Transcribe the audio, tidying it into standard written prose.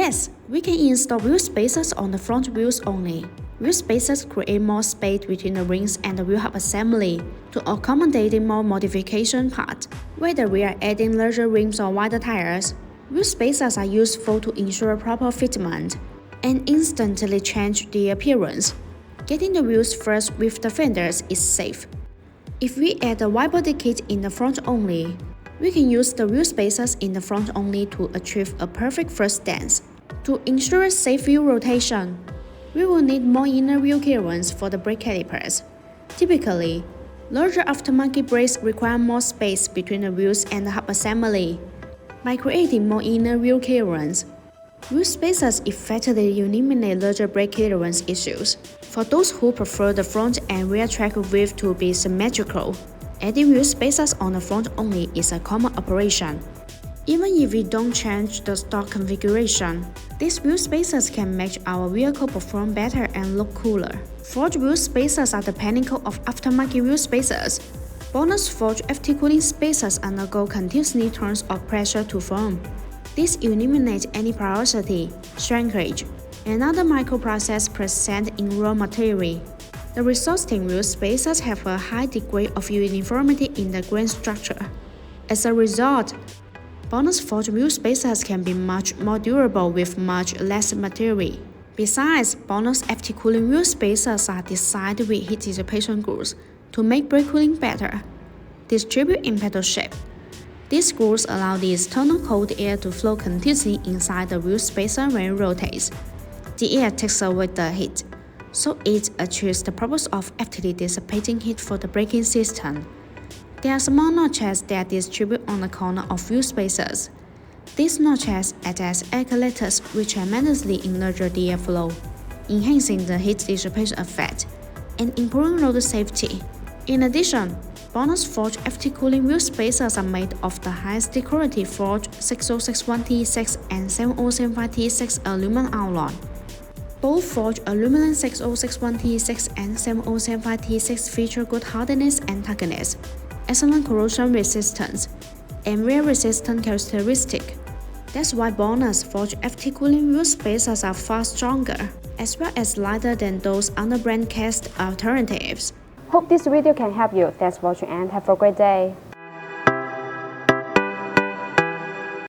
Yes, we can install wheel spacers on the front wheels only. Wheel spacers create more space between the rings and the wheel hub assembly to accommodate more modification parts. Whether we are adding larger rims or wider tires, wheel spacers are useful to ensure proper fitment and instantly change the appearance. Getting the wheels first with the fenders is safe. If we add a wide body kit in the front only, we can use the wheel spacers in the front only to achieve a perfect first stance. To ensure safe wheel rotation, we will need more inner wheel clearance for the brake calipers. Typically, larger aftermarket brakes require more space between the wheels and the hub assembly. By creating more inner wheel clearance, wheel spacers effectively eliminate larger brake clearance issues. For those who prefer the front and rear track width to be symmetrical, adding wheel spacers on the front only is a common operation. Even if we don't change the stock configuration, these wheel spacers can make our vehicle perform better and look cooler. Forged wheel spacers are the pinnacle of aftermarket wheel spacers. BONOSS forged FT cooling spacers undergo continuous turns of pressure to form. This eliminates any porosity, shrinkage, and other microprocess present in raw material. The resulting wheel spacers have a high degree of uniformity in the grain structure. As a result, BONOSS forged wheel spacers can be much more durable with much less material. Besides, BONOSS FT cooling wheel spacers are designed with heat dissipation grooves to make brake cooling better. Distribute in pedal shape. These grooves allow the external cold air to flow continuously inside the wheel spacer when it rotates. The air takes away the heat, so it achieves the purpose of actively dissipating heat for the braking system. There are small notches that distribute on the corner of wheel spacers. These notches act as air collectors which tremendously enlarge the airflow, enhancing the heat dissipation effect and improving road safety. In addition, BONOSS forged FT cooling wheel spacers are made of the highest quality forged 6061T6 and 7075T6 aluminum alloy. Both forged aluminum 6061T6 and 7075T6 feature good hardness and toughness, excellent corrosion resistance, and wear resistant characteristics. That's why BONOSS forged FT cooling wheel spacers are far stronger, as well as lighter than those under brand cast alternatives. Hope this video can help you. Thanks for watching and have a great day.